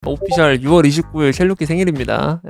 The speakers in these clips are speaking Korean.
오피셜 6월 29일 첼루키 생일입니다.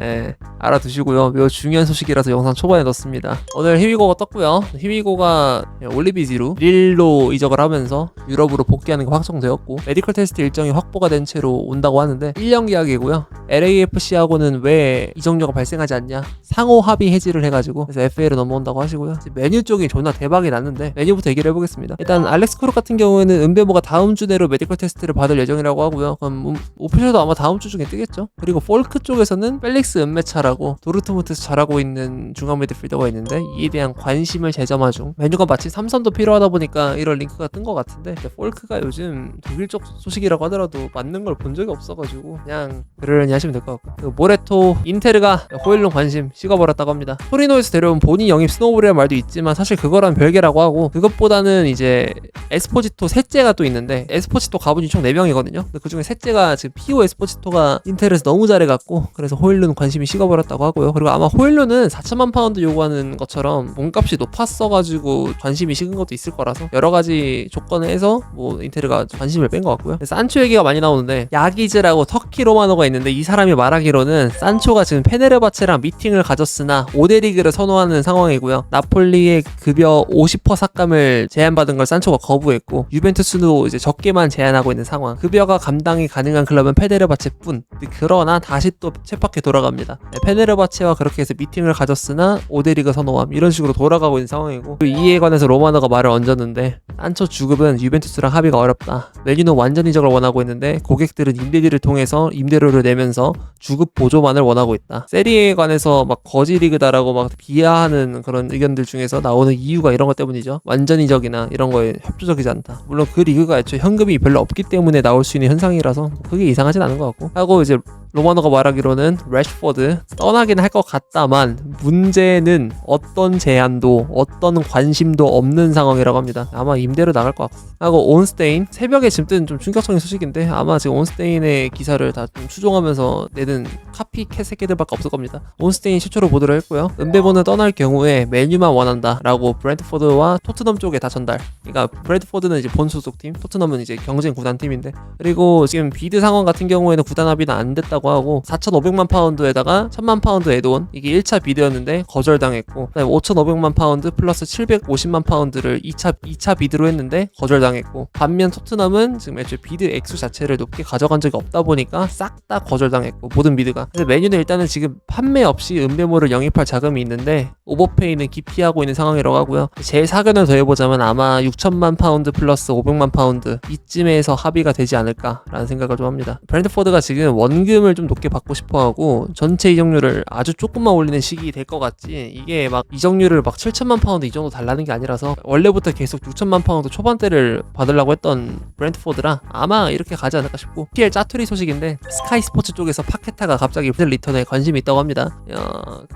알아두시고요. 매우 중요한 소식이라서 영상 초반에 넣습니다. 오늘 히비고가 떴고요. 히비고가 올리비지로 릴로 이적을 하면서 유럽으로 복귀하는 게 확정되었고, 메디컬 테스트 일정이 확보가 된 채로 온다고 하는데 1년 계약이고요. LAFC하고는 왜 이적료가 발생하지 않냐, 상호 합의 해지를 해가지고 그래서 FA로 넘어온다고 하시고요. 메뉴 쪽이 존나 대박이 났는데 메뉴부터 얘기를 해보겠습니다. 일단 알렉스 크루 같은 경우에는 은베모가 다음 주 내로 메디컬 테스트를 받을 예정이라고 하고요. 그럼 오피셜도 아마 다음 주 중에 뜨겠죠. 그리고 폴크 쪽에서는 펠릭스 은메차라고 도르트문트에서 잘하고 있는 중앙 미드필더가 있는데 이에 대한 관심을 재점화 중. 메뉴가 마치 삼선도 필요하다 보니까 이런 링크가 뜬 것 같은데, 폴크가 요즘 독일 쪽 소식이라고 하더라도 맞는 걸 본 적이 없어가지고 그냥 그러려니 하시면 될 것 같고, 그리고 모레토 인테르가 호일론 관심 식어버렸다고 합니다. 토리노에서 데려온 본인 영입 스노우볼이라는 말도 있지만 사실 그거랑 별개라고 하고, 그것보다는 이제 에스포지토 셋째가 또 있는데, 에스포지토 가분이 총 4명이거든요. 근데 그중에 셋째가 지금 피오 에스포지토가 인텔에서 너무 잘해갖고 그래서 호일룬 관심이 식어버렸다고 하고요. 그리고 아마 호일룬은 4천만 파운드 요구하는 것처럼 몸값이 높았어가지고 관심이 식은 것도 있을 거라서 여러 가지 조건을 해서 뭐 인테르가 관심을 뺀 것 같고요. 산초 얘기가 많이 나오는데, 야기즈라고 터키 로마노가 있는데 이 사람이 말하기로는 산초가 지금 페네르바체랑 미팅을 가졌으나 오데리그를 선호하는 상황이고요. 나폴리의 급여 50% 삭감을 제안받은 걸 산초가 거부했고, 유벤투스도 이제 적게만 제안하고 있는 상황. 급여가 감당이 가능한 클럽은 페네르바체뿐. 그러나 다시 또 쳇바퀴 돌아갑니다. 페네르바체와 그렇게 해서 미팅을 가졌으나 오데리그 선호함, 이런 식으로 돌아가고 있는 상황이고, 이에 관해서 로마노가 말을 얹었는데, 산초 주급은 유벤투스랑 합의가 어렵다. 메뉴는 완전 이적을 원하고 있는데 고객들은 임대디를 통해서 임대료를 내면서 주급 보조만을 원하고 있다. 세리에 관해서 막 거지 리그다라고 막 비하하는 그런 의견들 중에서 나오는 이유가 이런 것 때문이죠. 완전 이적이나 이런 거에 협조적이지 않다. 물론 그 리그가 애초에 현금이 별로 없기 때문에 나올 수 있는 현상이라서 그게 이상하진 않은 것 같고, 하고 이제 로마노가 말하기로는 래시포드 떠나긴 할 것 같다만 문제는 어떤 제한도 어떤 관심도 없는 상황이라고 합니다. 아마 임대로 나갈 것 같고, 하고 온스테인 새벽에 지금 뜬 좀 충격적인 소식인데, 아마 지금 온스테인의 기사를 다 좀 추종하면서 내는 카피캣 새끼들밖에 없을 겁니다. 온스테인 최초로 보도를 했고요. 은베모는 떠날 경우에 메뉴만 원한다 라고 브랜트포드와 토트넘 쪽에 다 전달. 그러니까 브랜트포드는 이제 본 소속팀, 토트넘은 이제 경쟁 구단 팀인데, 그리고 지금 비드 상황 같은 경우에는 구단 합의는 안 됐다고 하고 4,500만 파운드에다가 1,000만 파운드 애드온, 이게 1차 비드였는데 거절당했고, 그다음에 5,500만 파운드 플러스 750만 파운드를 2차 비드로 했는데 거절당했고, 반면 토트넘은 지금 애초에 비드 액수 자체를 높게 가져간 적이 없다 보니까 싹 다 거절당했고, 모든 비드가. 그래서 메뉴는 일단은 지금 판매 없이 은베모를 영입할 자금이 있는데 오버페이는 기피하고 있는 상황이라고 하고요. 제 사견을 더해보자면 아마 6천만 파운드 플러스 500만 파운드 이쯤에서 합의가 되지 않을까라는 생각을 좀 합니다. 브랜트포드가 지금 원금을 좀 높게 받고 싶어하고 전체 이적료를 아주 조금만 올리는 시기 될 것 같지, 이게 막 이적료를 막 7천만 파운드 이 정도 달라는 게 아니라서 원래부터 계속 6천만 파운드 초반대를 받으려고 했던 브랜트포드라 아마 이렇게 가지 않을까 싶고, PL 짜투리 소식인데 스카이 스포츠 쪽에서 파케타가 갑자기 리턴에 관심이 있다고 합니다.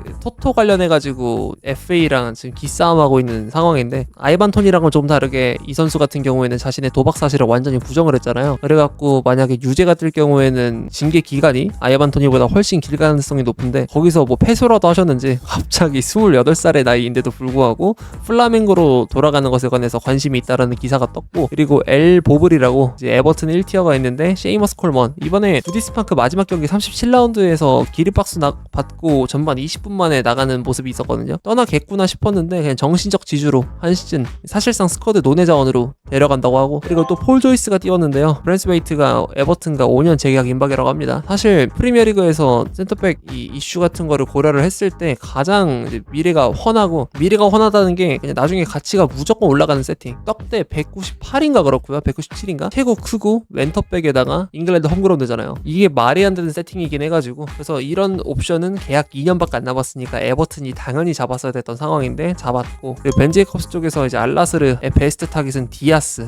그 토토 관련해가지고 FA랑 지금 기싸움하고 있는 상황인데, 아이반 톤이랑은 좀 다르게 이 선수 같은 경우에는 자신의 도박 사실을 완전히 부정을 했잖아요. 그래갖고 만약에 유죄가 될 경우에는 징계 기간이 아이반 톤이보다 훨씬 길 가능성이 높은데, 거기서 뭐 패소라도 하셨는지 갑자기 28살의 나이인데도 불구하고 플라멩고로 돌아가는 것에 관해서 관심이 있다라는 기사가 떴고, 그리고 엘 보블이라고 이제 에버튼 1티어가 있는데 셰이머스 콜먼 이번에 부디스파크 마지막 경기 37라운드에서 기립박수 받고 전반 20분 만에 나가는 모습이 있었거든요. 떠나겠구나 싶었는데 그냥 정신적 지주로 한 시즌 사실상 스쿼드 논외 자원으로 데려간다고 하고, 그리고 또 폴 조이스가 뛰었는데요. 브랜스베이트가 에버튼과 5년 재계약 임박이라고 합니다. 사실 프리미어리그에서 센터백 이 이슈 같은 거를 고려를 했을 때 가장 이제 미래가 훤하다는 게 그냥 나중에 가치가 무조건 올라가는 세팅. 떡대 198인가 그렇고요. 197인가? 최고 크고 왼터백에다가 잉글랜드 홈그라운드잖아요. 이게 말이 안 되는 세팅이긴 해가지고, 그래서 이런 옵션은 계약 2년밖에 안 남았으니까 에버튼이 당연히 잡았어야 됐던 상황인데 잡았고, 그리고 벤제이컵스 쪽에서 이제 알라스르의 베스트 타깃은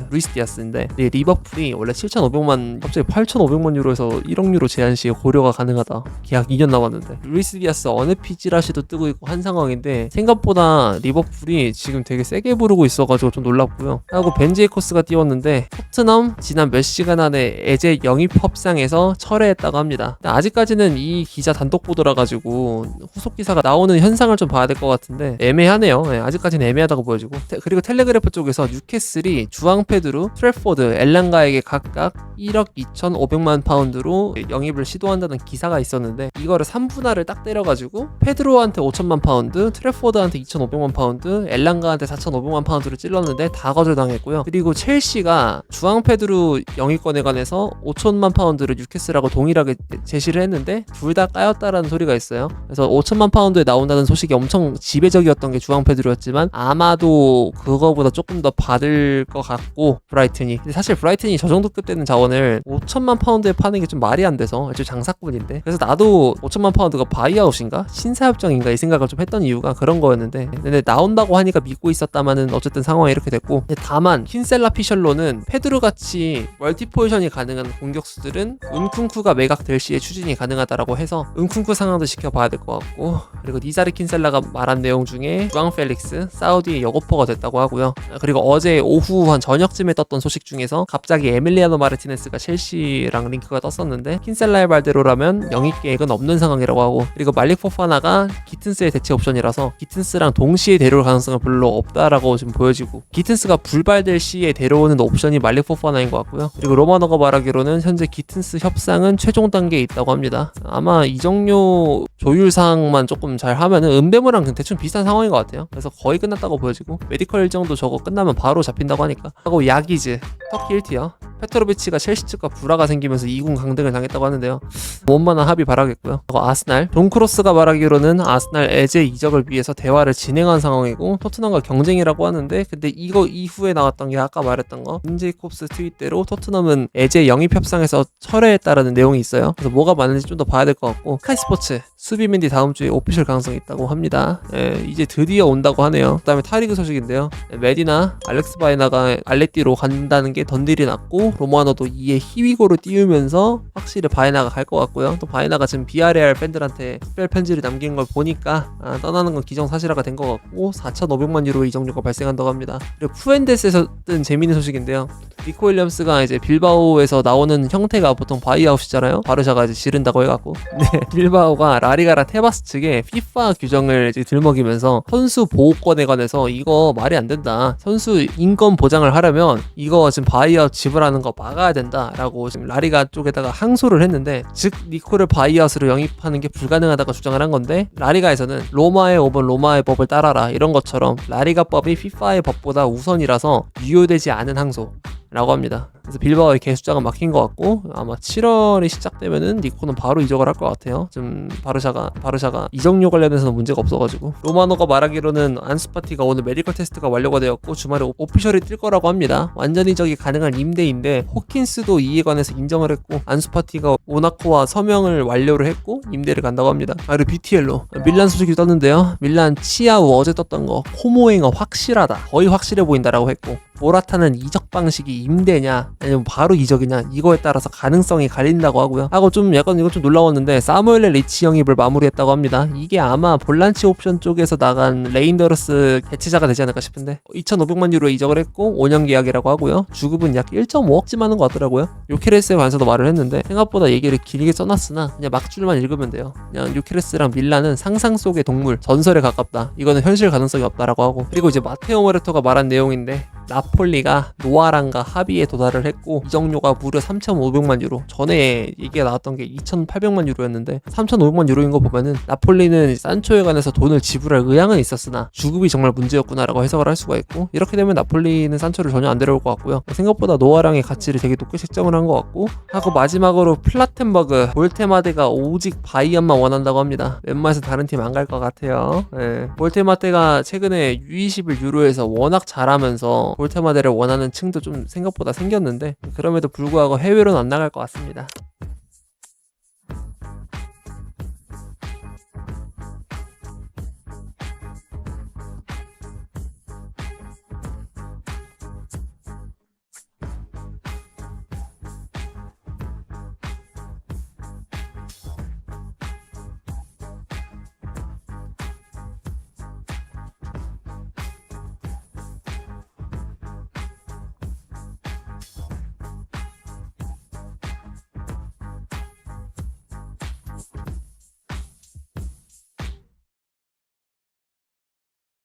루이스 디아스인데, 리버풀이 원래 7,500만 갑자기 8,500만 유로에서 1억 유로 제한 시에 고려가 가능하다. 계약 2년 남았는데 루이스 디아스 어느 피지라시도 뜨고 있고 한 상황인데, 생각보다 리버풀이 지금 되게 세게 부르고 있어가지고 좀 놀랍고요. 하고 벤제이코스가 뛰었는데 토트넘 지난 몇 시간 안에 애제 영입 협상에서 철회했다고 합니다. 아직까지는 이 기자 단독 보도라 가지고 후속 기사가 나오는 현상을 좀 봐야 될 것 같은데 애매하네요. 아직까지는 애매하다고 보여지고, 그리고 텔레그래프 쪽에서 뉴캐슬이 주앙페드루, 트래포드, 엘랑가에게 각각 1억 2,500만 파운드로 영입을 시도한다는 기사가 있었는데 이거를 3분할을 딱 때려가지고 페드로한테 5천만 파운드, 트래포드한테 2,500만 파운드, 엘랑가한테 4,500만 파운드를 찔렀는데 다 거절당했고요. 그리고 첼시가 주앙 페드로 영입권에 관해서 5천만 파운드를 뉴캐슬하고 동일하게 제시를 했는데 둘 다 까였다라는 소리가 있어요. 그래서 5천만 파운드에 나온다는 소식이 엄청 지배적이었던 게 주앙 페드로였지만 아마도 그거보다 조금 더 받을 것 같고 브라이튼이. 근데 사실 브라이튼이 저 정도 급 되는 자원을 5천만 파운드에 파는 게 좀 말이 안 돼서 아주 장사꾼인데, 그래서 나도 5천만 파운드가 바이아웃인가 신사협정인가 이 생각을 좀 했던 이유가 그런 거였는데, 근데 나온다고 하니까 믿고 있었다마는 어쨌든 상황이 이렇게 됐고, 다만 킨셀라 피셜로는 페드로 같이 멀티 포지션이 가능한 공격수들은 은쿵쿠가 매각될 시에 추진이 가능하다라고 해서 은쿵쿠 상황도 지켜봐야 될 것 같고, 그리고 니자르 킨셀라가 말한 내용 중에 주앙 펠릭스 사우디의 역오퍼가 됐다고 하고요. 그리고 어제 오후 한 저녁쯤에 떴던 소식 중에서 갑자기 에밀리아노 마르티네스가 첼시랑 링크가 떴었는데 킨셀라의 말대로라면 영입 계획은 없는 상황이라고 하고, 그리고 말릭 포파나가 기튼스의 대체 옵션이라서 기튼스랑 동시에 데려올 가능성은 별로 없다라고 지금 보여지고, 기튼스가 불발될 시에 데려오는 옵션이 말릭 포파나인 것 같고요. 그리고 로마노가 말하기로는 현재 기튼스 협상은 최종 단계에 있다고 합니다. 아마 이적료 조율 사항만 조금 잘 하면은 은배모랑 대충 비슷한 상황인 것 같아요. 그래서 거의 끝났다고 보여지고, 메디컬 일정도 저거 끝나면 바로 잡힌다고 하니까. 하고 야기즈 터키 1티어 페트로비치가 첼시 측과 불화가 생기면서 2군 강등을 당했다고 하는데요. 원만한 합의 바라겠고요. 그리고 아스날 돈 크로스가 말하기로는 아스날 에제 이적을 위해서 대화를 진행한 상황이고 토트넘과 경쟁이라고 하는데, 근데 이거 이후에 나왔던 게 아까 말했던 거 빈제이콥스 트윗대로 토트넘은 에제 영입 협상에서 철회했다라는 내용이 있어요. 그래서 뭐가 맞는지 좀 더 봐야 될 것 같고, 스카이 스포츠 수비맨디 다음 주에 오피셜 가능성이 있다고 합니다. 이제 드디어 온다고 하네요. 그 다음에 타리그 소식인데요. 메디나 알렉스 바이나가 알레띠로 간다는 게 던딜이 났고, 로마노도 이에 히위고로 띄우면서 확실히 바이나가 갈 것 같고요. 또 바이나가 지금 비아레알 팬들한테 특별 편지를 남긴 걸 보니까 떠나는 건 기정사실화가 된 것 같고 4,500만 유로의 이적료가 발생한다고 합니다. 그리고 푸엔데스에서 뜬 재미있는 소식인데요. 니코 윌리엄스가 이제 빌바오에서 나오는 형태가 보통 바이아웃이잖아요. 바르샤가 이제 지른다고 해갖고, 네, 빌바오가 라리가랑 테바스 측에 FIFA 규정을 이제 들먹이면서 선수 보호권에 관해서 이거 말이 안 된다. 선수 인권 보장을 하려면 이거 지금 바이아웃 지불하는 거 막아야 된다라고 지금 라리가 쪽에다가 항소를 했는데, 즉 니코를 바이아웃으로 영입하는 게 불가능하다고 주장을 한 건데, 라리가에서는 로마의 법은 로마의 법을 따라라 이런 것처럼 라리가법이 FIFA의 법보다 우선이라서 유효되지 않은 항소라고 합니다. 그래서 빌바오의 개수장은 막힌 것 같고, 아마 7월이 시작되면은 니코는 바로 이적을 할 것 같아요. 좀 바르샤가 이적료 관련해서는 문제가 없어가지고. 로마노가 말하기로는 안수파티가 오늘 메디컬 테스트가 완료가 되었고 주말에 오피셜이 뜰 거라고 합니다. 완전 이적이 가능한 임대인데 호킨스도 이에 관해서 인정을 했고, 안수파티가 모나코와 서명을 완료를 했고 임대를 간다고 합니다. 그리고 BTL로 밀란 소식이 떴는데요. 밀란 치아우 어제 떴던 거 코모행어 확실하다, 거의 확실해 보인다라고 했고, 모라타는 이적 방식이 임대냐 아니면 바로 이적이냐 이거에 따라서 가능성이 갈린다고 하고요. 하고 좀 약간 이거 좀 놀라웠는데 사무엘레 리치 영입을 마무리했다고 합니다. 이게 아마 볼란치 옵션 쪽에서 나간 레인더러스 개체자가 되지 않을까 싶은데 2,500만 유로 이적을 했고 5년 계약이라고 하고요. 주급은 약 1.5억쯤 하는 것 같더라고요. 요케레스에 관해서도 말을 했는데 생각보다 얘기를 길게 써놨으나 그냥 막줄만 읽으면 돼요. 그냥 요케레스랑 밀란은 상상 속의 동물, 전설에 가깝다. 이거는 현실 가능성이 없다라고 하고, 그리고 이제 마테오 모레토가 말한 내용인데 나폴리가 노아랑과 합의에 도달을 했고 이적료가 무려 3,500만 유로, 전에 얘기가 나왔던 게 2,800만 유로였는데 3,500만 유로인 거 보면은 나폴리는 산초에 관해서 돈을 지불할 의향은 있었으나 주급이 정말 문제였구나라고 해석을 할 수가 있고, 이렇게 되면 나폴리는 산초를 전혀 안 데려올 것 같고요. 생각보다 노아랑의 가치를 되게 높게 책정을 한 것 같고, 하고 마지막으로 플라텐버그 볼테마데가 오직 바이언만 원한다고 합니다. 웬만해서 다른 팀 안 갈 것 같아요. 네. 볼테마데가 최근에 U21 유로에서 워낙 잘하면서 볼테마데를 원하는 층도 좀 생각보다 생겼는데, 그럼에도 불구하고 해외로는 안 나갈 것 같습니다.